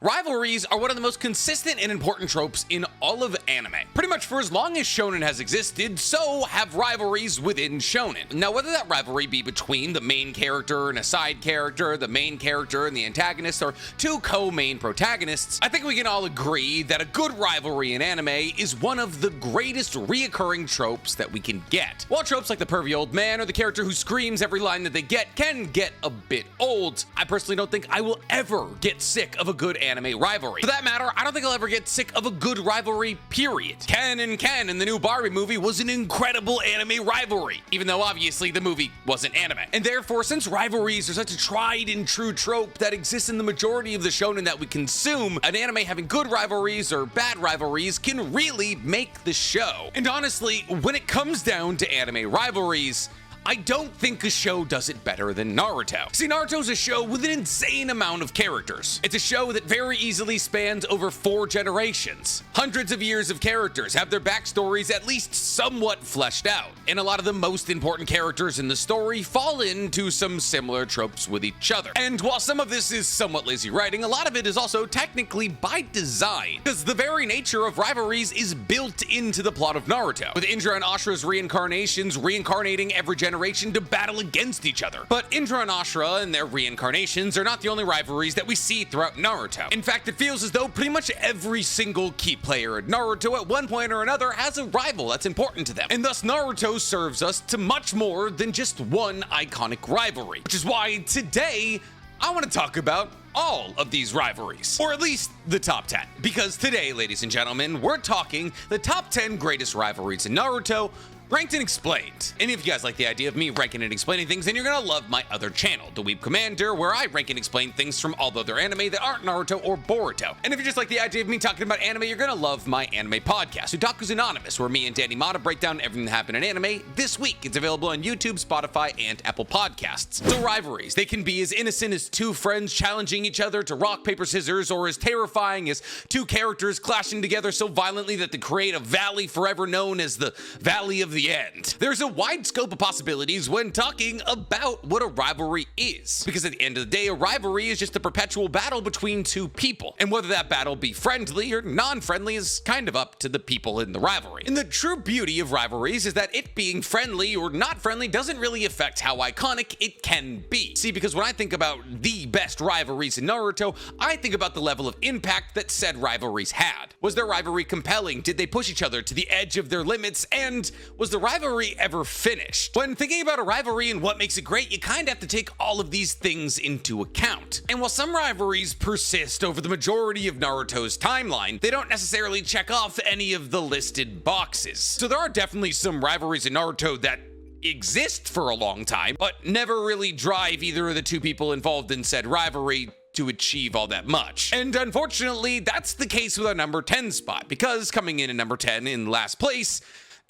Rivalries are one of the most consistent and important tropes in all of anime. Pretty much for as long as shonen has existed, so have rivalries within shonen. Now, whether that rivalry be between the main character and a side character, the main character and the antagonist, or two co-main protagonists, I think we can all agree that a good rivalry in anime is one of the greatest reoccurring tropes that we can get. While tropes like the pervy old man or the character who screams every line that they get can get a bit old, I personally don't think I will ever get sick of a good anime rivalry. For that matter, I don't think I'll ever get sick of a good rivalry, period. Ken and Ken in the new Barbie movie was an incredible anime rivalry, even though obviously the movie wasn't anime. And therefore, since rivalries are such a tried and true trope that exists in the majority of the shonen that we consume, an anime having good rivalries or bad rivalries can really make the show. And honestly, when it comes down to anime rivalries, I don't think a show does it better than Naruto. See, Naruto's a show with an insane amount of characters. It's a show that very easily spans over 4 generations. Hundreds of years of characters have their backstories at least somewhat fleshed out, and a lot of the most important characters in the story fall into some similar tropes with each other. And while some of this is somewhat lazy writing, a lot of it is also technically by design, because the very nature of rivalries is built into the plot of Naruto, with Indra and Ashura's reincarnations reincarnating every generation to battle against each other. But Indra and Ashura and their reincarnations are not the only rivalries that we see throughout Naruto. In fact, it feels as though pretty much every single key player in Naruto at one point or another has a rival that's important to them. And thus Naruto serves us to much more than just one iconic rivalry, which is why today I want to talk about all of these rivalries, or at least the top 10. Because today, ladies and gentlemen, we're talking the top 10 greatest rivalries in Naruto, ranked and explained. And if you guys like the idea of me ranking and explaining things, then you're gonna love my other channel, The Weeb Commander, where I rank and explain things from all the other anime that aren't Naruto or Boruto. And if you just like the idea of me talking about anime, you're gonna love my anime podcast, Otaku's Anonymous, where me and Danny Mata break down everything that happened in anime this week. It's available on YouTube, Spotify, and Apple Podcasts. So rivalries, they can be as innocent as two friends challenging each other to rock, paper, scissors, or as terrifying as two characters clashing together so violently that they create a valley forever known as the Valley of the End. There's a wide scope of possibilities when talking about what a rivalry is, because at the end of the day, a rivalry is just a perpetual battle between two people, and whether that battle be friendly or non-friendly is kind of up to the people in the rivalry. And the true beauty of rivalries is that it being friendly or not friendly doesn't really affect how iconic it can be. See, because when I think about the best rivalries in Naruto, I think about the level of impact that said rivalries had. Was their rivalry compelling? Did they push each other to the edge of their limits? And was the rivalry ever finished? When thinking about a rivalry and what makes it great, you kind of have to take all of these things into account. And while some rivalries persist over the majority of Naruto's timeline, they don't necessarily check off any of the listed boxes. So there are definitely some rivalries in Naruto that exist for a long time, but never really drive either of the two people involved in said rivalry to achieve all that much. And unfortunately, that's the case with our number 10 spot, because coming in at number 10 in last place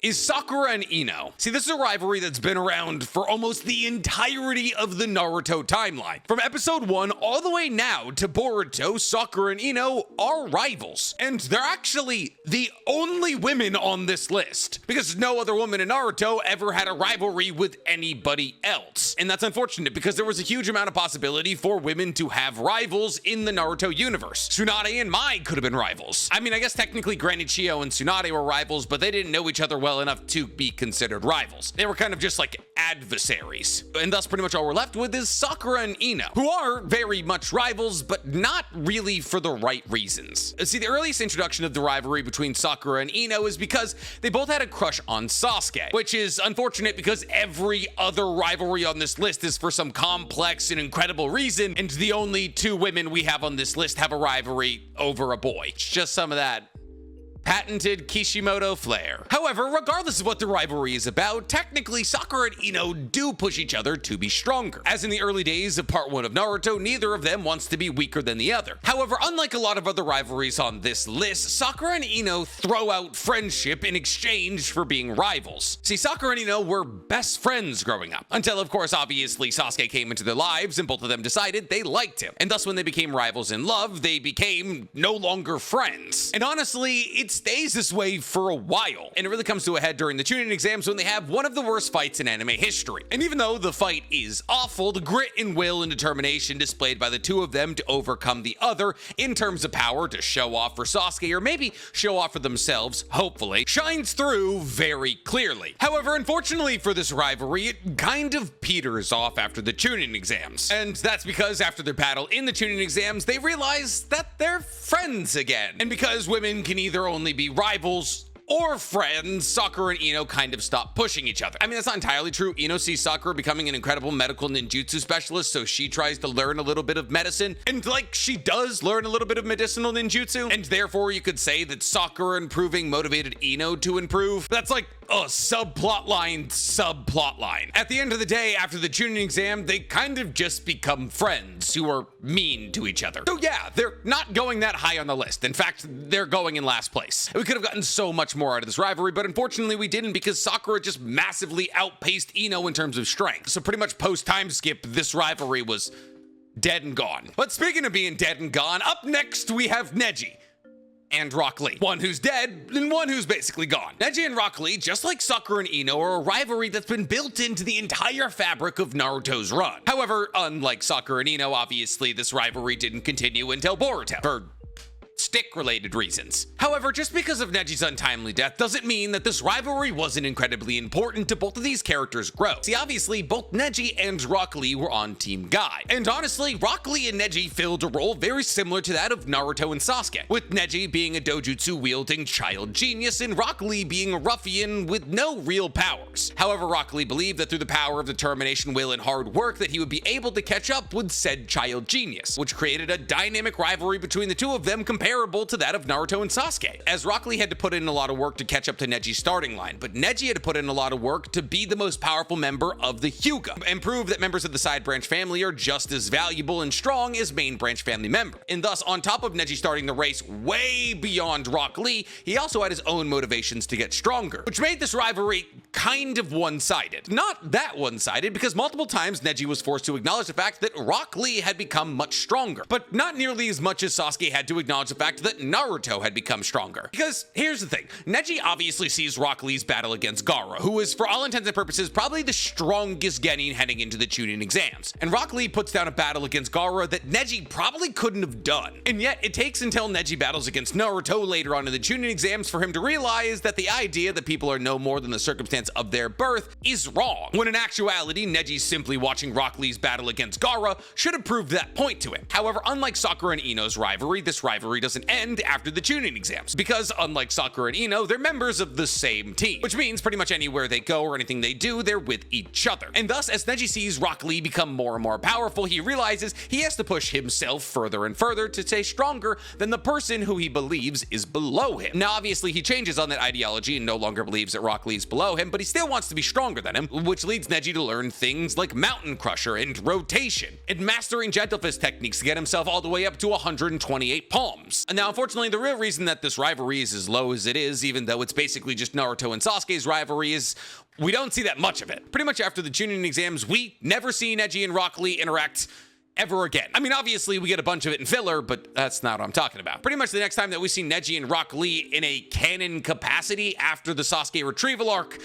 is Sakura and Ino. See, this is a rivalry that's been around for almost the entirety of the Naruto timeline. From episode 1 all the way now to Boruto, Sakura and Ino are rivals. And they're actually the only women on this list, because no other woman in Naruto ever had a rivalry with anybody else. And that's unfortunate, because there was a huge amount of possibility for women to have rivals in the Naruto universe. Tsunade and Mai could have been rivals. I mean, I guess technically Granny Chiyo and Tsunade were rivals, but they didn't know each other well enough to be considered rivals. They were kind of just like adversaries. And thus pretty much all we're left with is Sakura and Ino, who are very much rivals, but not really for the right reasons. See, the earliest introduction of the rivalry between Sakura and Ino is because they both had a crush on Sasuke, which is unfortunate because every other rivalry on this list is for some complex and incredible reason, and the only two women we have on this list have a rivalry over a boy. It's just some of that patented Kishimoto flair. However, regardless of what the rivalry is about, technically Sakura and Ino do push each other to be stronger. As in the early days of part 1 of Naruto, neither of them wants to be weaker than the other. However, unlike a lot of other rivalries on this list, Sakura and Ino throw out friendship in exchange for being rivals. See, Sakura and Ino were best friends growing up, until of course obviously Sasuke came into their lives and both of them decided they liked him. And thus when they became rivals in love, they became no longer friends. And honestly, it stays this way for a while, and it really comes to a head during the Chunin exams when they have one of the worst fights in anime history. And even though the fight is awful, the grit and will and determination displayed by the two of them to overcome the other in terms of power to show off for Sasuke, or maybe show off for themselves, hopefully, shines through very clearly. However, unfortunately for this rivalry, it kind of peters off after the Chunin exams. And that's because after their battle in the Chunin exams, they realize that they're friends again. And because women can either only be rivals or friends, Sakura and Ino kind of stop pushing each other. I mean, that's not entirely true. Ino sees Sakura becoming an incredible medical ninjutsu specialist, so she tries to learn a little bit of medicine, and like, she does learn a little bit of medicinal ninjutsu, and therefore you could say that Sakura improving motivated Ino to improve. That's like a subplot line. At the end of the day, after the Chunin exam, they kind of just become friends who are mean to each other. So yeah, they're not going that high on the list. In fact, they're going in last place. We could have gotten so much more out of this rivalry, but unfortunately we didn't, because Sakura just massively outpaced Ino in terms of strength. So pretty much post time skip, this rivalry was dead and gone. But speaking of being dead and gone, up next we have Neji and Rock Lee. One who's dead and one who's basically gone. Neji and Rock Lee, just like Sakura and Ino, are a rivalry that's been built into the entire fabric of Naruto's run. However, unlike Sakura and Ino, obviously this rivalry didn't continue until Boruto, for stick-related reasons. However, just because of Neji's untimely death doesn't mean that this rivalry wasn't incredibly important to both of these characters' growth. See, obviously, both Neji and Rock Lee were on Team Guy. And honestly, Rock Lee and Neji filled a role very similar to that of Naruto and Sasuke, with Neji being a dojutsu-wielding child genius and Rock Lee being a ruffian with no real powers. However, Rock Lee believed that through the power of determination, will, and hard work that he would be able to catch up with said child genius, which created a dynamic rivalry between the two of them comparable to that of Naruto and Sasuke, as Rock Lee had to put in a lot of work to catch up to Neji's starting line, but Neji had to put in a lot of work to be the most powerful member of the Hyuga, and prove that members of the side branch family are just as valuable and strong as main branch family members. And thus, on top of Neji starting the race way beyond Rock Lee, he also had his own motivations to get stronger, which made this rivalry kind of one-sided. Not that one-sided, because multiple times Neji was forced to acknowledge the fact that Rock Lee had become much stronger, but not nearly as much as Sasuke had to acknowledge the fact that Naruto had become stronger. Because here's the thing, Neji obviously sees Rock Lee's battle against Gaara, who is for all intents and purposes probably the strongest genin heading into the Chunin exams. And Rock Lee puts down a battle against Gaara that Neji probably couldn't have done. And yet it takes until Neji battles against Naruto later on in the Chunin exams for him to realize that the idea that people are no more than the circumstance of their birth is wrong, when in actuality Neji simply watching Rock Lee's battle against Gaara should have proved that point to him. However, unlike Sakura and Ino's rivalry, this rivalry doesn't end after the Chunin exams, because unlike Sakura and Ino, they're members of the same team, which means pretty much anywhere they go or anything they do, they're with each other. And thus, as Neji sees Rock Lee become more and more powerful, he realizes he has to push himself further and further to stay stronger than the person who he believes is below him. Now, obviously, he changes on that ideology and no longer believes that Rock Lee's below him, but he still wants to be stronger than him, which leads Neji to learn things like Mountain Crusher and Rotation, and mastering Gentle Fist techniques to get himself all the way up to 128 palms. And now, unfortunately, the real reason that this rivalry is as low as it is, even though it's basically just Naruto and Sasuke's rivalry, is we don't see that much of it. Pretty much after the Chunin exams, we never see Neji and Rock Lee interact ever again. I mean, obviously, we get a bunch of it in filler, but that's not what I'm talking about. Pretty much the next time that we see Neji and Rock Lee in a canon capacity after the Sasuke retrieval arc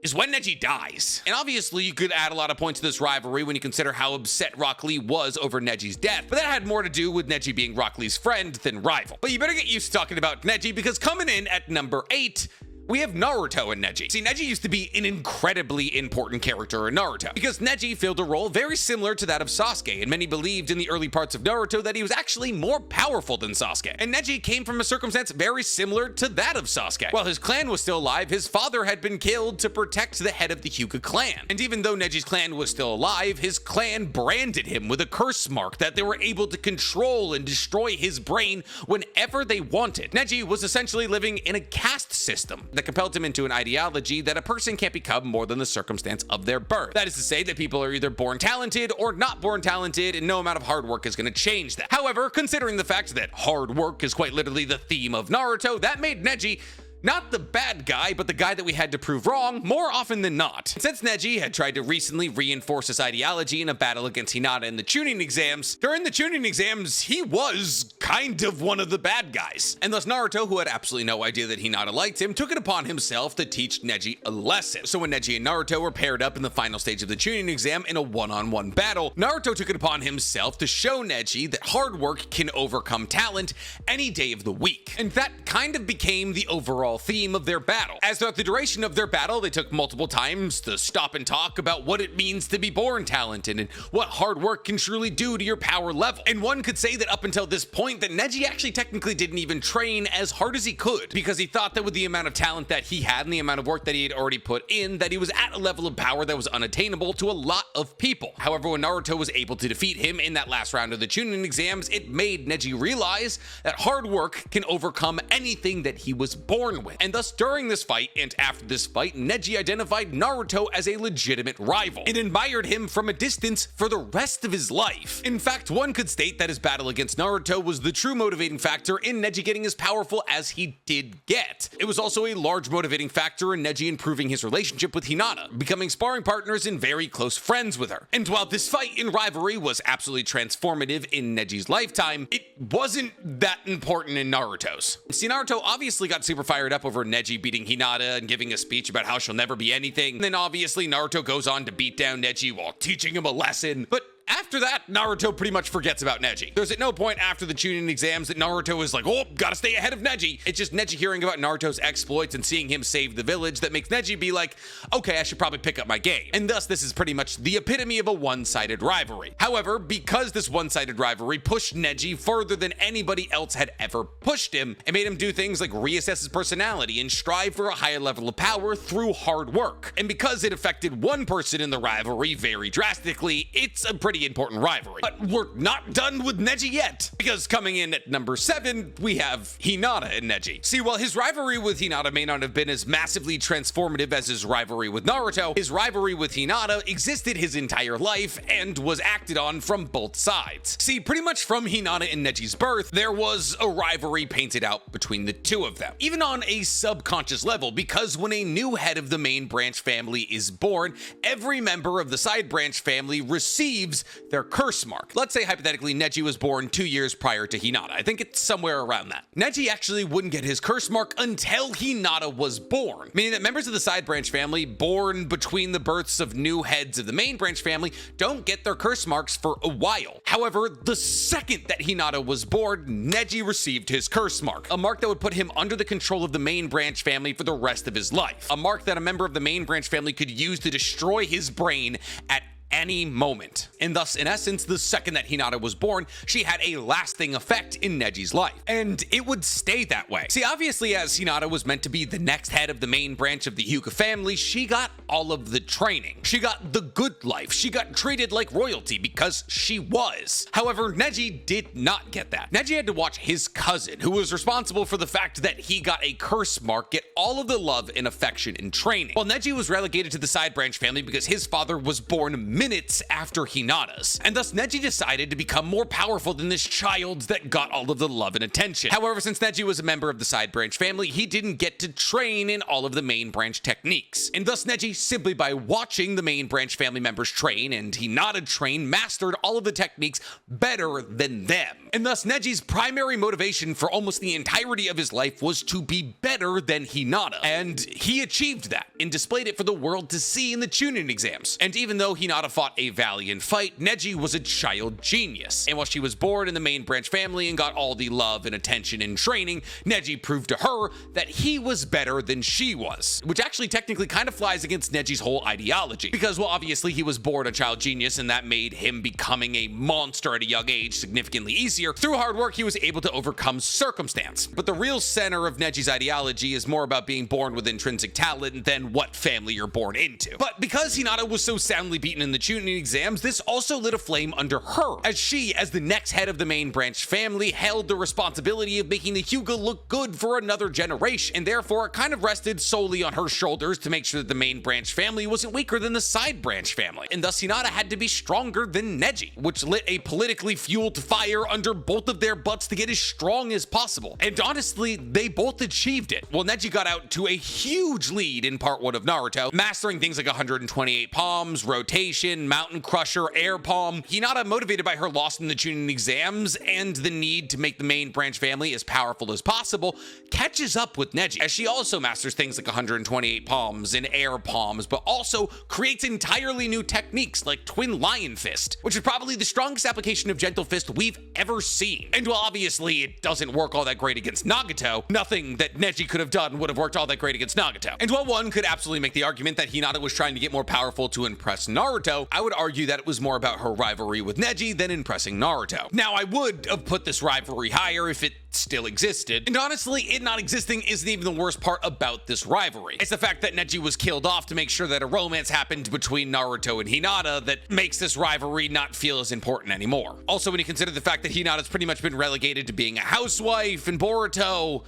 is when Neji dies. And obviously, you could add a lot of points to this rivalry when you consider how upset Rock Lee was over Neji's death, but that had more to do with Neji being Rock Lee's friend than rival. But you better get used to talking about Neji, because coming in at number 8, we have Naruto and Neji. See, Neji used to be an incredibly important character in Naruto, because Neji filled a role very similar to that of Sasuke, and many believed in the early parts of Naruto that he was actually more powerful than Sasuke. And Neji came from a circumstance very similar to that of Sasuke. While his clan was still alive, his father had been killed to protect the head of the Hyuga clan. And even though Neji's clan was still alive, his clan branded him with a curse mark that they were able to control and destroy his brain whenever they wanted. Neji was essentially living in a caste system that compelled him into an ideology that a person can't become more than the circumstance of their birth. That is to say that people are either born talented or not born talented, and no amount of hard work is going to change that. However, considering the fact that hard work is quite literally the theme of Naruto, that made Neji Not the bad guy, but the guy that we had to prove wrong more often than not. Since Neji had tried to recently reinforce his ideology in a battle against Hinata in the Chunin exams, during the Chunin exams, he was kind of one of the bad guys. And thus Naruto, who had absolutely no idea that Hinata liked him, took it upon himself to teach Neji a lesson. So when Neji and Naruto were paired up in the final stage of the Chunin exam in a one-on-one battle, Naruto took it upon himself to show Neji that hard work can overcome talent any day of the week. And that kind of became the overall theme of their battle. As throughout the duration of their battle, they took multiple times to stop and talk about what it means to be born talented and what hard work can truly do to your power level. And one could say that up until this point that Neji actually technically didn't even train as hard as he could, because he thought that with the amount of talent that he had and the amount of work that he had already put in, that he was at a level of power that was unattainable to a lot of people. However, when Naruto was able to defeat him in that last round of the Chunin exams, it made Neji realize that hard work can overcome anything that he was born with. And thus during this fight and after this fight, Neji identified Naruto as a legitimate rival and admired him from a distance for the rest of his life. In fact, one could state that his battle against Naruto was the true motivating factor in Neji getting as powerful as he did get. It was also a large motivating factor in Neji improving his relationship with Hinata, becoming sparring partners and very close friends with her. And while this fight in Rivalry was absolutely transformative in Neji's lifetime, it wasn't that important in Naruto's. See, Naruto obviously got super fired up over Neji beating Hinata and giving a speech about how she'll never be anything. And then obviously Naruto goes on to beat down Neji while teaching him a lesson. But after that, Naruto pretty much forgets about Neji. There's at no point after the Chunin exams that Naruto is like, oh, gotta stay ahead of Neji. It's just Neji hearing about Naruto's exploits and seeing him save the village that makes Neji be like, okay, I should probably pick up my game. And thus, this is pretty much the epitome of a one-sided rivalry. However, because this one-sided rivalry pushed Neji further than anybody else had ever pushed him, it made him do things like reassess his personality and strive for a higher level of power through hard work. And because it affected one person in the rivalry very drastically, it's a pretty important rivalry. But we're not done with Neji yet, because coming in at number 7, we have Hinata and Neji. See, while his rivalry with Hinata may not have been as massively transformative as his rivalry with Naruto, his rivalry with Hinata existed his entire life and was acted on from both sides. See, pretty much from Hinata and Neji's birth, there was a rivalry painted out between the two of them, even on a subconscious level, because when a new head of the main branch family is born, every member of the side branch family receives their curse mark. Let's say hypothetically Neji was born 2 years prior to Hinata. I think it's somewhere around that. Neji actually wouldn't get his curse mark until Hinata was born, meaning that members of the side branch family born between the births of new heads of the main branch family don't get their curse marks for a while. However, the second that Hinata was born, Neji received his curse mark, a mark that would put him under the control of the main branch family for the rest of his life, a mark that a member of the main branch family could use to destroy his brain at any moment. And thus, in essence, the second that Hinata was born, she had a lasting effect in Neji's life. And it would stay that way. See, obviously, as Hinata was meant to be the next head of the main branch of the Hyuga family, she got all of the training. She got the good life. She got treated like royalty because she was. However, Neji did not get that. Neji had to watch his cousin, who was responsible for the fact that he got a curse mark, get all of the love and affection and training, while Neji was relegated to the side branch family because his father was born minutes after Hinata's, and thus Neji decided to become more powerful than this child that got all of the love and attention. However, since Neji was a member of the side branch family, he didn't get to train in all of the main branch techniques, and thus Neji, simply by watching the main branch family members train and Hinata train, mastered all of the techniques better than them. And thus Neji's primary motivation for almost the entirety of his life was to be better than Hinata, and he achieved that and displayed it for the world to see in the Chunin exams. And even though Hinata fought a valiant fight, Neji was a child genius. And while she was born in the main branch family and got all the love and attention and training, Neji proved to her that he was better than she was, which actually technically kind of flies against Neji's whole ideology, because while obviously he was born a child genius and that made him becoming a monster at a young age significantly easier, through hard work he was able to overcome circumstance. But the real center of Neji's ideology is more about being born with intrinsic talent than what family you're born into. But because Hinata was so soundly beaten in the Chunin exams, this also lit a flame under her, as she, as the next head of the main branch family, held the responsibility of making the Hyuga look good for another generation, and therefore it kind of rested solely on her shoulders to make sure that the main branch family wasn't weaker than the side branch family, and thus Hinata had to be stronger than Neji, which lit a politically fueled fire under both of their butts to get as strong as possible. And honestly, they both achieved it. Well, Neji got out to a huge lead in part 1 of Naruto, mastering things like 128 palms, rotation, mountain crusher, air palm. Hinata, motivated by her loss in the Chunin exams and the need to make the main branch family as powerful as possible, catches up with Neji, as she also masters things like 128 palms and air palms, but also creates entirely new techniques like Twin Lion Fist, which is probably the strongest application of Gentle Fist we've ever seen. And while obviously it doesn't work all that great against Nagato, nothing that Neji could have done would have worked all that great against Nagato. And while one could absolutely make the argument that Hinata was trying to get more powerful to impress Naruto, I would argue that it was more about her rivalry with Neji than impressing Naruto. Now, I would have put this rivalry higher if it still existed, and honestly, it not existing isn't even the worst part about this rivalry. It's the fact that Neji was killed off to make sure that a romance happened between Naruto and Hinata that makes this rivalry not feel as important anymore. Also, when you consider the fact that Hinata's pretty much been relegated to being a housewife, and Boruto,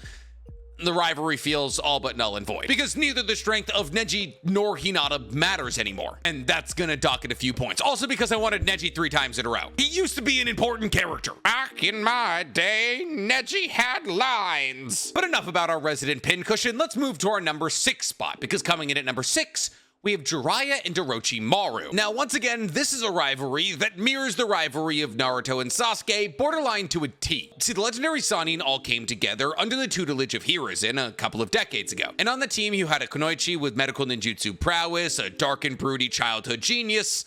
the rivalry feels all but null and void, because neither the strength of Neji nor Hinata matters anymore, and that's gonna dock it a few points. Also because I wanted Neji 3 times in a row. He used to be an important character. Back in my day, Neji had lines. But enough about our resident pincushion, let's move to our number 6 spot, because coming in at number 6, we have Jiraiya and Orochimaru. Now, once again, this is a rivalry that mirrors the rivalry of Naruto and Sasuke, borderline to a T. See, the legendary Sannin all came together under the tutelage of Hiruzen a couple of decades ago. And on the team, you had a kunoichi with medical ninjutsu prowess, a dark and broody childhood genius,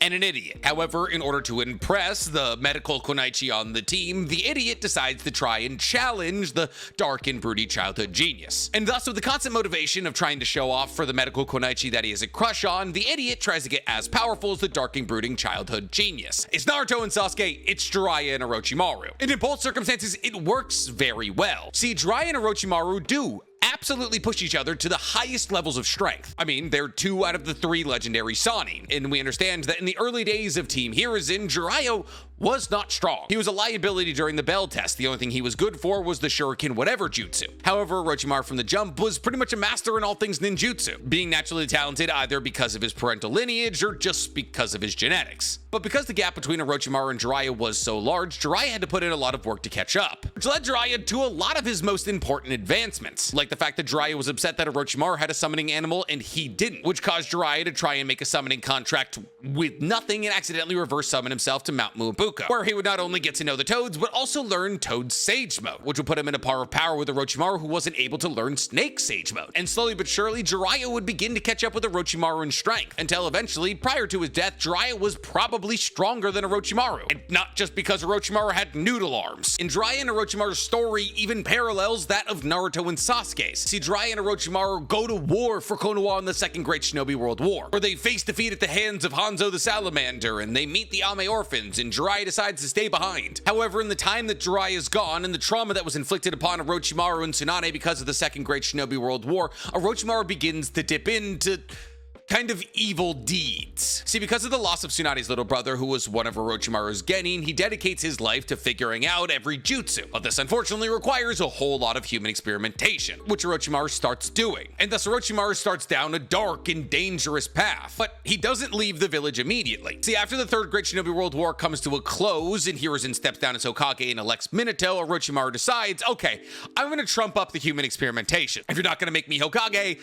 and an idiot. However, in order to impress the medical kunoichi on the team, the idiot decides to try and challenge the dark and broody childhood genius. And thus, with the constant motivation of trying to show off for the medical kunoichi that he has a crush on, the idiot tries to get as powerful as the dark and brooding childhood genius. It's Naruto and Sasuke, it's Jiraiya and Orochimaru. And in both circumstances, it works very well. See, Jiraiya and Orochimaru do absolutely push each other to the highest levels of strength. I mean, they're 2 out of the 3 legendary Sannin, and we understand that in the early days of Team Hiruzen, Jiraiya was not strong. He was a liability during the Bell test. The only thing he was good for was the Shuriken whatever jutsu. However, Orochimaru from the jump was pretty much a master in all things ninjutsu, being naturally talented either because of his parental lineage or just because of his genetics. But because the gap between Orochimaru and Jiraiya was so large, Jiraiya had to put in a lot of work to catch up, which led Jiraiya to a lot of his most important advancements, like the fact that Jiraiya was upset that Orochimaru had a summoning animal and he didn't, which caused Jiraiya to try and make a summoning contract with nothing and accidentally reverse summon himself to Mount Muabuka, where he would not only get to know the Toads, but also learn Toad Sage Mode, which would put him in a par of power with Orochimaru, who wasn't able to learn Snake Sage Mode. And slowly but surely, Jiraiya would begin to catch up with Orochimaru in strength, until eventually, prior to his death, Jiraiya was probably stronger than Orochimaru. And not just because Orochimaru had noodle arms. And Jiraiya and Orochimaru's story even parallels that of Naruto and Sasuke's. See, Jiraiya and Orochimaru go to war for Konoha in the Second Great Shinobi World War, where they face defeat at the hands of Hanzo the Salamander, and they meet the Ame orphans, and Jiraiya decides to stay behind. However, in the time that Jiraiya is gone, and the trauma that was inflicted upon Orochimaru and Tsunade because of the Second Great Shinobi World War, Orochimaru begins to dip into kind of evil deeds. See, because of the loss of Tsunade's little brother, who was one of Orochimaru's genin, he dedicates his life to figuring out every jutsu. But this unfortunately requires a whole lot of human experimentation, which Orochimaru starts doing. And thus Orochimaru starts down a dark and dangerous path. But he doesn't leave the village immediately. See, after the Third Great Shinobi World War comes to a close and Hiruzen steps down as Hokage and elects Minato, Orochimaru decides, okay, I'm gonna trump up the human experimentation. If you're not gonna make me Hokage,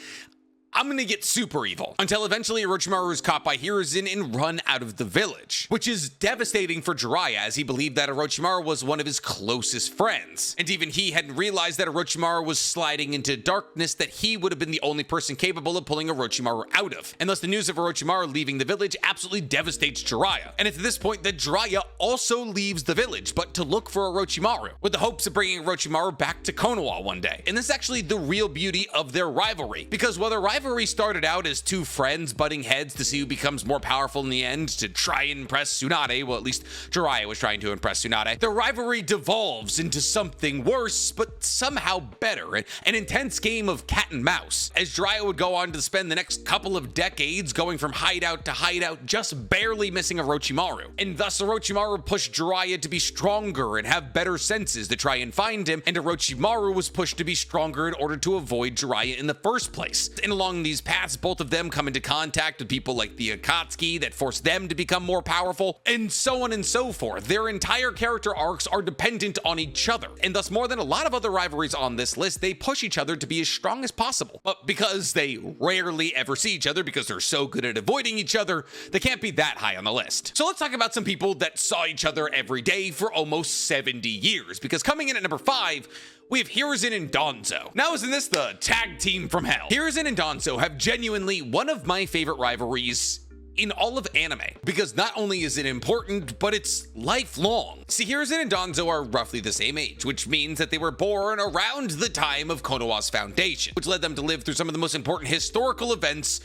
I'm gonna get super evil. Until eventually Orochimaru is caught by Hiruzen and run out of the village, which is devastating for Jiraiya, as he believed that Orochimaru was one of his closest friends. And even he hadn't realized that Orochimaru was sliding into darkness that he would have been the only person capable of pulling Orochimaru out of. And thus the news of Orochimaru leaving the village absolutely devastates Jiraiya. And it's at this point that Jiraiya also leaves the village, but to look for Orochimaru, with the hopes of bringing Orochimaru back to Konoha one day. And this is actually the real beauty of their rivalry, because while their rivalry rivalry started out as two friends butting heads to see who becomes more powerful in the end to try and impress Tsunade. Well, at least Jiraiya was trying to impress Tsunade. The rivalry devolves into something worse, but somehow better, an intense game of cat and mouse, as Jiraiya would go on to spend the next couple of decades going from hideout to hideout, just barely missing Orochimaru. And thus Orochimaru pushed Jiraiya to be stronger and have better senses to try and find him, and Orochimaru was pushed to be stronger in order to avoid Jiraiya in the first place. And along these paths, both of them come into contact with people like the Akatsuki that force them to become more powerful, and so on and so forth. Their entire character arcs are dependent on each other, and thus more than a lot of other rivalries on this list, they push each other to be as strong as possible. But because they rarely ever see each other, because they're so good at avoiding each other, they can't be that high on the list. So let's talk about some people that saw each other every day for almost 70 years, because coming in at number 5, we have Hiruzen and Danzo. Now isn't this the tag team from hell? Hiruzen and Danzo have genuinely one of my favorite rivalries in all of anime, because not only is it important, but it's lifelong. See, Hiruzen and Danzo are roughly the same age, which means that they were born around the time of Konoha's foundation, which led them to live through some of the most important historical events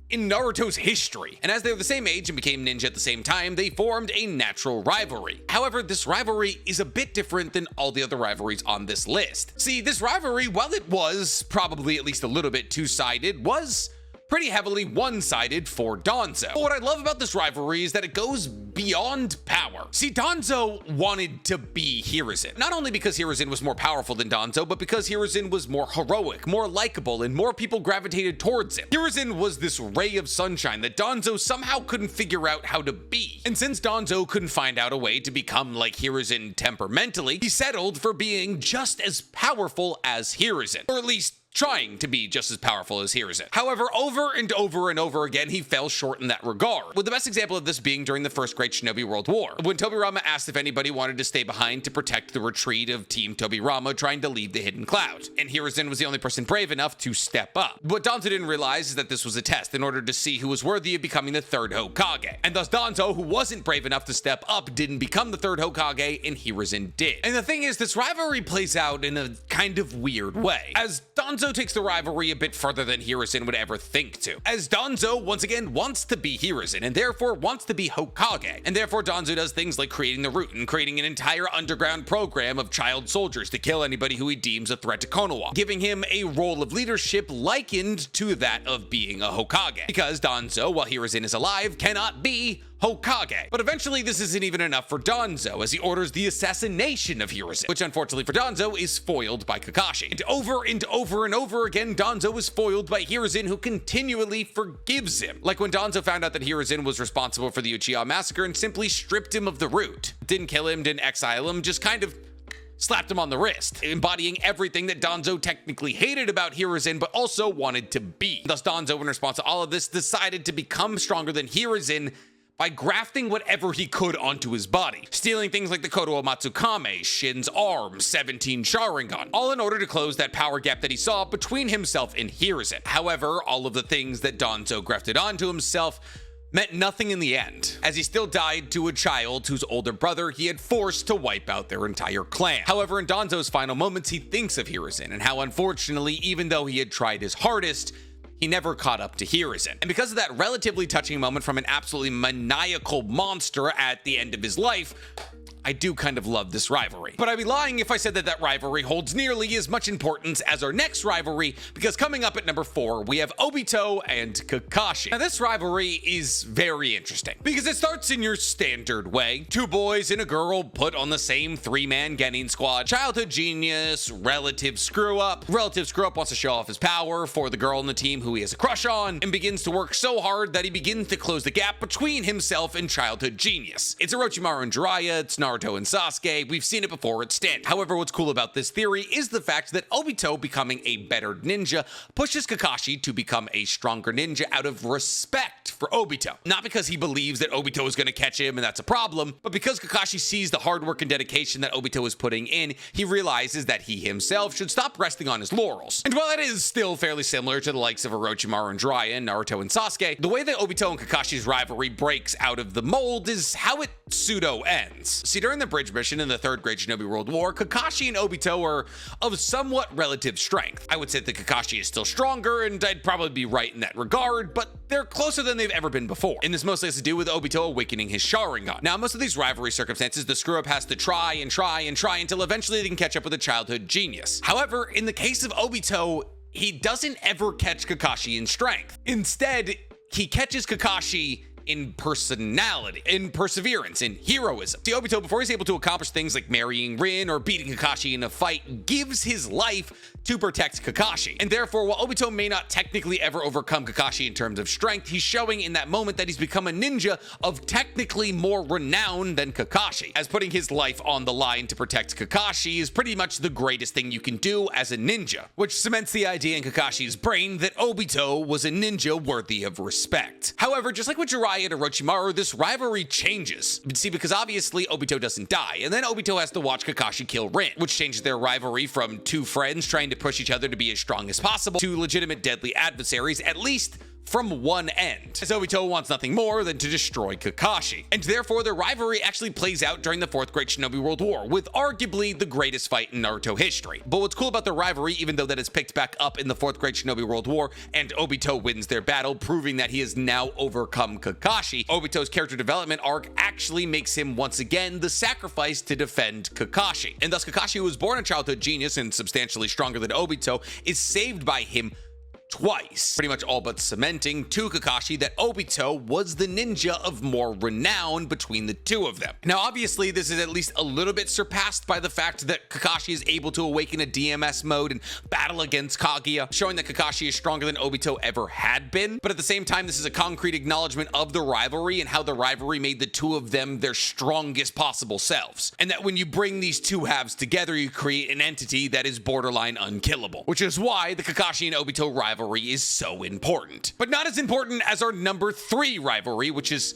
in Naruto's history. And as they were the same age and became ninja at the same time, they formed a natural rivalry. However, this rivalry is a bit different than all the other rivalries on this list. See, this rivalry, while it was probably at least a little bit two-sided, was pretty heavily one-sided for Danzo. But what I love about this rivalry is that it goes beyond power. See, Danzo wanted to be Hiruzen, not only because Hiruzen was more powerful than Danzo, but because Hiruzen was more heroic, more likable, and more people gravitated towards him. Hiruzen was this ray of sunshine that Danzo somehow couldn't figure out how to be. And since Danzo couldn't find out a way to become like Hiruzen temperamentally, he settled for being just as powerful as Hiruzen, or at least trying to be just as powerful as Hiruzen. However, over and over and over again, he fell short in that regard, with the best example of this being during the First Great Shinobi World War, when Tobirama asked if anybody wanted to stay behind to protect the retreat of Team Tobirama trying to leave the Hidden Cloud, and Hiruzen was the only person brave enough to step up. What Danzo didn't realize is that this was a test in order to see who was worthy of becoming the third Hokage, and thus Danzo, who wasn't brave enough to step up, didn't become the third Hokage, and Hiruzen did. And the thing is, this rivalry plays out in a kind of weird way, as Danzo takes the rivalry a bit further than Hiruzen would ever think to, as Danzo once again wants to be Hiruzen and therefore wants to be Hokage, and therefore Danzo does things like creating the route and creating an entire underground program of child soldiers to kill anybody who he deems a threat to Konoha, giving him a role of leadership likened to that of being a Hokage, because Danzo, while Hiruzen is alive, cannot be Hokage. But eventually this isn't even enough for Danzo, as he orders the assassination of Hiruzen, which unfortunately for Danzo is foiled by Kakashi. And over and over and over again, Danzo is foiled by Hiruzen, who continually forgives him. Like when Danzo found out that Hiruzen was responsible for the Uchiha massacre and simply stripped him of the root. Didn't kill him, didn't exile him, just kind of slapped him on the wrist, embodying everything that Danzo technically hated about Hiruzen, but also wanted to be. Thus Danzo, in response to all of this, decided to become stronger than Hiruzen by grafting whatever he could onto his body, stealing things like the Kodo Matsukame, Shin's arm, 17 Sharingan, all in order to close that power gap that he saw between himself and Hiruzen. However, all of the things that Danzo grafted onto himself meant nothing in the end, as he still died to a child whose older brother he had forced to wipe out their entire clan. However, in Danzo's final moments, he thinks of Hiruzen and how, unfortunately, even though he had tried his hardest, he never caught up to Hiruzen. And because of that relatively touching moment from an absolutely maniacal monster at the end of his life, I do kind of love this rivalry. But I'd be lying if I said that that rivalry holds nearly as much importance as our next rivalry, because coming up at number 4, we have Obito and Kakashi. Now this rivalry is very interesting, because it starts in your standard way. Two boys and a girl put on the same 3-man Genin squad. Childhood genius, relative screw up. Relative screw up wants to show off his power for the girl on the team who he has a crush on, and begins to work so hard that he begins to close the gap between himself and childhood genius. It's Orochimaru and Jiraiya, it's Naruto and Sasuke. We've seen it before, it's standard. However, what's cool about this theory is the fact that Obito becoming a better ninja pushes Kakashi to become a stronger ninja out of respect for Obito. Not because he believes that Obito is going to catch him and that's a problem, but because Kakashi sees the hard work and dedication that Obito is putting in, he realizes that he himself should stop resting on his laurels. And while it is still fairly similar to the likes of Orochimaru and Jiraiya, Naruto and Sasuke, the way that Obito and Kakashi's rivalry breaks out of the mold is how it pseudo ends. See, during the bridge mission in the Third Great Shinobi World War, Kakashi and Obito are of somewhat relative strength. I would say that Kakashi is still stronger, and I'd probably be right in that regard, but they're closer than they've ever been before. And this mostly has to do with Obito awakening his Sharingan. Now, most of these rivalry circumstances, the screw-up has to try until eventually they can catch up with a childhood genius. However, in the case of Obito, he doesn't ever catch Kakashi in strength. Instead, he catches Kakashi in personality, in perseverance, in heroism. See, Obito, before he's able to accomplish things like marrying Rin or beating Kakashi in a fight, gives his life to protect Kakashi. And therefore, while Obito may not technically ever overcome Kakashi in terms of strength, he's showing in that moment that he's become a ninja of technically more renown than Kakashi, as putting his life on the line to protect Kakashi is pretty much the greatest thing you can do as a ninja, which cements the idea in Kakashi's brain that Obito was a ninja worthy of respect. However, just like with Jiraiya and Orochimaru, this rivalry changes. See, because obviously Obito doesn't die, and then Obito has to watch Kakashi kill Rin, which changes their rivalry from two friends trying to push each other to be as strong as possible to legitimate deadly adversaries, at least from one end, as Obito wants nothing more than to destroy Kakashi. And therefore, the rivalry actually plays out during the Fourth Great Shinobi World War, with arguably the greatest fight in Naruto history. But what's cool about the rivalry, even though that is picked back up in the Fourth Great Shinobi World War, and Obito wins their battle, proving that he has now overcome Kakashi, Obito's character development arc actually makes him once again the sacrifice to defend Kakashi. And thus, Kakashi, who was born a childhood genius and substantially stronger than Obito, is saved by him twice, pretty much all but cementing to Kakashi that Obito was the ninja of more renown between the two of them. Now, obviously, this is at least a little bit surpassed by the fact that Kakashi is able to awaken a DMS mode and battle against Kaguya, showing that Kakashi is stronger than Obito ever had been. But at the same time, this is a concrete acknowledgement of the rivalry and how the rivalry made the two of them their strongest possible selves. And that when you bring these two halves together, you create an entity that is borderline unkillable, which is why the Kakashi and Obito rivalry is so important. But not as important as our number 3 rivalry, which is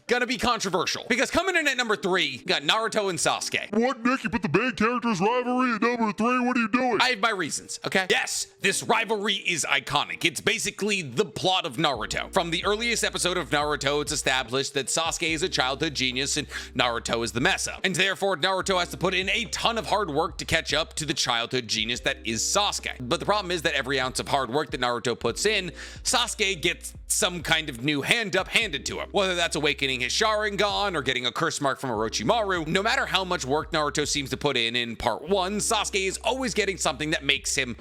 gonna be controversial. Because coming in at number 3, you got Naruto and Sasuke. What, Nick? You put the main character's rivalry at number 3? What are you doing? I have my reasons, okay? Yes, this rivalry is iconic. It's basically the plot of Naruto. From the earliest episode of Naruto, it's established that Sasuke is a childhood genius and Naruto is the mess up. And therefore, Naruto has to put in a ton of hard work to catch up to the childhood genius that is Sasuke. But the problem is that every ounce of hard work that Naruto puts in, Sasuke gets some kind of new hand up handed to him. Whether that's awakening his Sharingan or getting a curse mark from Orochimaru, no matter how much work Naruto seems to put in part 1, Sasuke is always getting something that makes him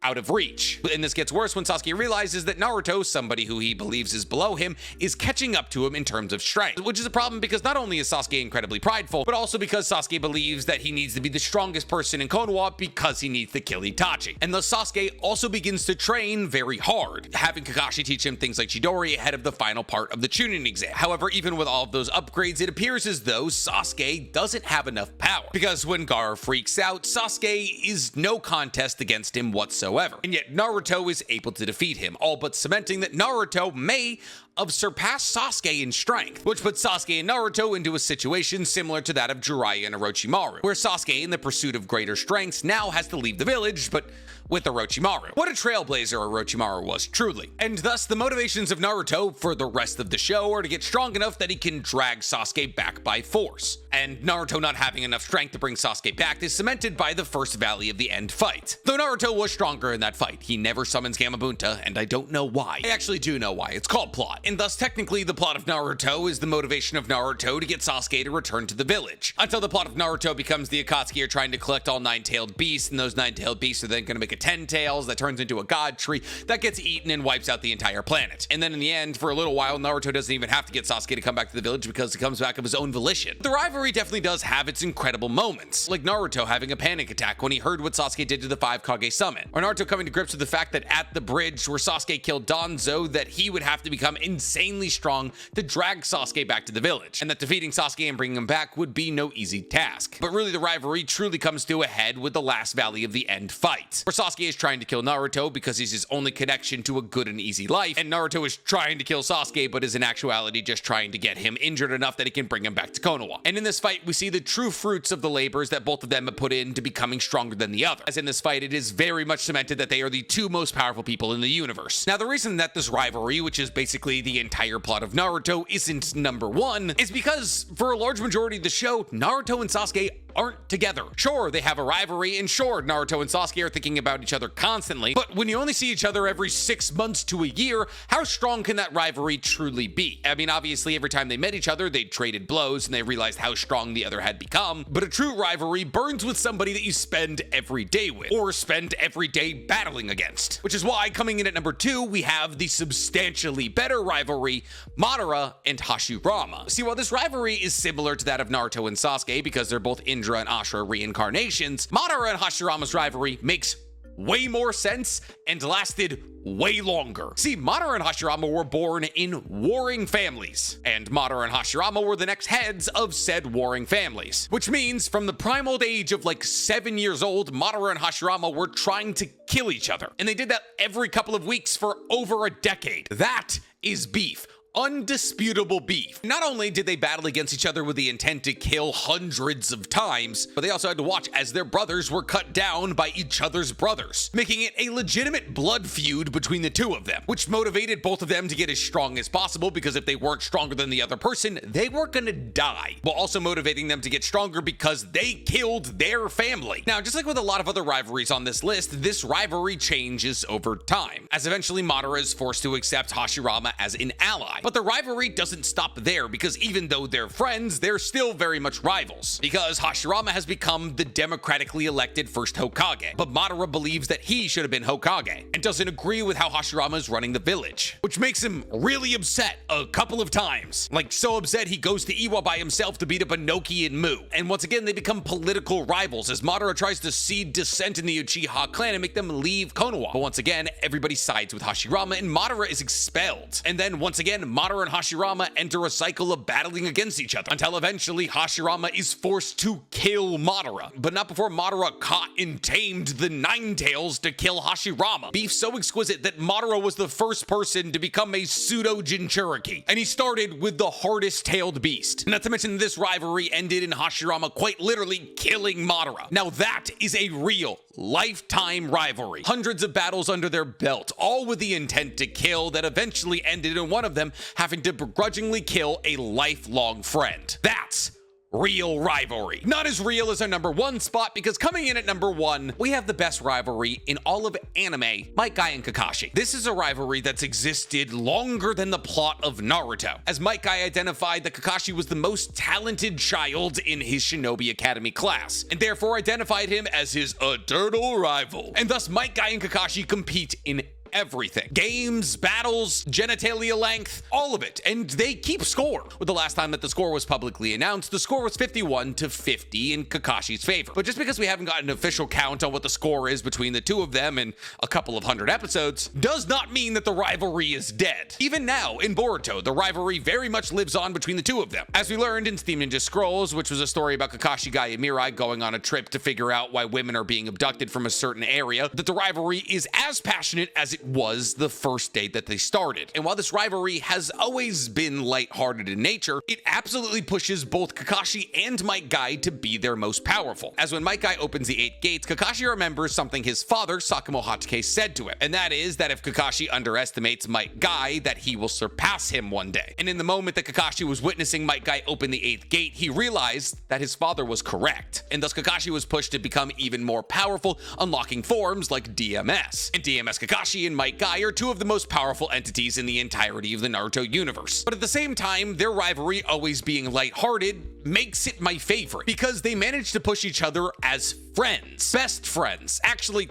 out of reach. And this gets worse when Sasuke realizes that Naruto, somebody who he believes is below him, is catching up to him in terms of strength, which is a problem because not only is Sasuke incredibly prideful, but also because Sasuke believes that he needs to be the strongest person in Konoha because he needs to kill Itachi. And thus Sasuke also begins to train very hard, having Kakashi teach him things like Chidori ahead of the final part of the Chunin exam. However, even with all of those upgrades, it appears as though Sasuke doesn't have enough power, because when Gaara freaks out, Sasuke is no contest against him whatsoever. And yet Naruto is able to defeat him, all but cementing that Naruto may have surpassed Sasuke in strength, which puts Sasuke and Naruto into a situation similar to that of Jiraiya and Orochimaru, where Sasuke, in the pursuit of greater strengths, now has to leave the village, but with Orochimaru. What a trailblazer Orochimaru was, truly. And thus, the motivations of Naruto for the rest of the show are to get strong enough that he can drag Sasuke back by force. And Naruto not having enough strength to bring Sasuke back is cemented by the first Valley of the End fight. Though Naruto was stronger in that fight, he never summons Gamabunta, and I don't know why. I actually do know why. It's called plot. And thus, technically, the plot of Naruto is the motivation of Naruto to get Sasuke to return to the village. Until the plot of Naruto becomes the Akatsuki are trying to collect all 9-tailed beasts, and those 9-tailed beasts are then going to make a 10 tails that turns into a god tree that gets eaten and wipes out the entire planet. And then in the end, for a little while, Naruto doesn't even have to get Sasuke to come back to the village because he comes back of his own volition. The rivalry definitely does have its incredible moments, like Naruto having a panic attack when he heard what Sasuke did to the 5 Kage summon, or Naruto coming to grips with the fact that at the bridge where Sasuke killed Danzo, that he would have to become insanely strong to drag Sasuke back to the village, and that defeating Sasuke and bringing him back would be no easy task. But really, the rivalry truly comes to a head with the last Valley of the End fight, where Sasuke is trying to kill Naruto because he's his only connection to a good and easy life, and Naruto is trying to kill Sasuke but is in actuality just trying to get him injured enough that he can bring him back to Konoha. And in this fight, we see the true fruits of the labors that both of them have put into becoming stronger than the other. As in this fight, it is very much cemented that they are the two most powerful people in the universe. Now, the reason that this rivalry, which is basically the entire plot of Naruto, isn't number one is because for a large majority of the show, Naruto and Sasuke aren't together. Sure, they have a rivalry, and sure, Naruto and Sasuke are thinking about each other constantly, but when you only see each other every 6 months to a year, how strong can that rivalry truly be? I mean, obviously, every time they met each other, they traded blows and they realized how strong the other had become, but a true rivalry burns with somebody that you spend every day with, or spend every day battling against. Which is why, coming in at number 2, we have the substantially better rivalry, Madara and Hashirama. See, while this rivalry is similar to that of Naruto and Sasuke because they're both Indra and Ashura reincarnations, Madara and Hashirama's rivalry makes way more sense and lasted way longer. See, Madara and Hashirama were born in warring families, and Madara and Hashirama were the next heads of said warring families, which means from the primal age of like 7 years old, Madara and Hashirama were trying to kill each other, and they did that every couple of weeks for over a decade. That is beef. Undisputable beef. Not only did they battle against each other with the intent to kill hundreds of times, but they also had to watch as their brothers were cut down by each other's brothers, making it a legitimate blood feud between the two of them, which motivated both of them to get as strong as possible because if they weren't stronger than the other person, they were gonna die, while also motivating them to get stronger because they killed their family. Now, just like with a lot of other rivalries on this list, this rivalry changes over time, as eventually Madara is forced to accept Hashirama as an ally. But the rivalry doesn't stop there because even though they're friends, they're still very much rivals. Because Hashirama has become the democratically elected first Hokage, but Madara believes that he should have been Hokage and doesn't agree with how Hashirama is running the village, which makes him really upset a couple of times. Like so upset he goes to Iwa by himself to beat up Inoki and Mu. And once again, they become political rivals as Madara tries to seed dissent in the Uchiha clan and make them leave Konoha. But once again, everybody sides with Hashirama and Madara is expelled. And then once again, Madara and Hashirama enter a cycle of battling against each other until eventually Hashirama is forced to kill Madara, but not before Madara caught and tamed the Nine Tails to kill Hashirama. Beef so exquisite that Madara was the first person to become a pseudo Jinchuriki, and he started with the hardest tailed beast. Not to mention this rivalry ended in Hashirama quite literally killing Madara. Now that is a real lifetime rivalry. Hundreds of battles under their belt, all with the intent to kill that eventually ended in one of them having to begrudgingly kill a lifelong friend. That's real rivalry. Not as real as our number 1 spot because coming in at number 1, we have the best rivalry in all of anime, Might Guy and Kakashi. This is a rivalry that's existed longer than the plot of Naruto, as Might Guy identified that Kakashi was the most talented child in his Shinobi Academy class, and therefore identified him as his eternal rival. And thus Might Guy and Kakashi compete in everything. Games, battles, genitalia length, all of it. And they keep score. With the last time that the score was publicly announced, the score was 51-50 in Kakashi's favor. But just because we haven't got an official count on what the score is between the two of them in a couple of hundred episodes, does not mean that the rivalry is dead. Even now, in Boruto, the rivalry very much lives on between the two of them. As we learned in Steam Ninja Scrolls, which was a story about Kakashi, Guy, and Mirai going on a trip to figure out why women are being abducted from a certain area, that the rivalry is as passionate as it was the first day that they started. And while this rivalry has always been lighthearted in nature, it absolutely pushes both Kakashi and Might Guy to be their most powerful. As when Might Guy opens the 8 gates, Kakashi remembers something his father, Sakamo Hachike, said to him, and that is that if Kakashi underestimates Might Guy, that he will surpass him one day. And in the moment that Kakashi was witnessing Might Guy open the 8th gate, he realized that his father was correct, and thus Kakashi was pushed to become even more powerful, unlocking forms like DMS. And DMS Kakashi and Might Guy are two of the most powerful entities in the entirety of the Naruto universe. But at the same time, their rivalry always being lighthearted makes it my favorite, because they manage to push each other as friends. Best friends. Actually,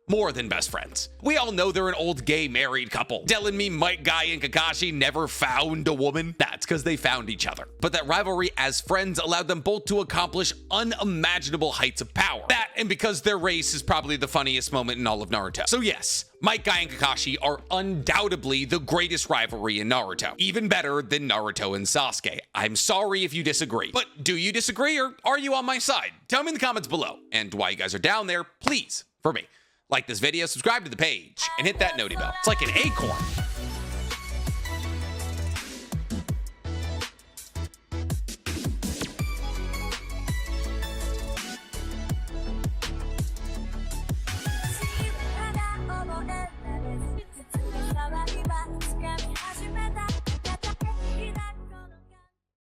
more than best friends. We all know they're an old gay married couple. Telling me Might Guy and Kakashi never found a woman? That's because they found each other. But that rivalry as friends allowed them both to accomplish unimaginable heights of power. That, and because their race is probably the funniest moment in all of Naruto. So yes, Might Guy and Kakashi are undoubtedly the greatest rivalry in Naruto. Even better than Naruto and Sasuke. I'm sorry if you disagree. But do you disagree, or are you on my side? Tell me in the comments below. And while you guys are down there, please, for me, like this video, subscribe to the page, and hit that noti bell. It's like an acorn.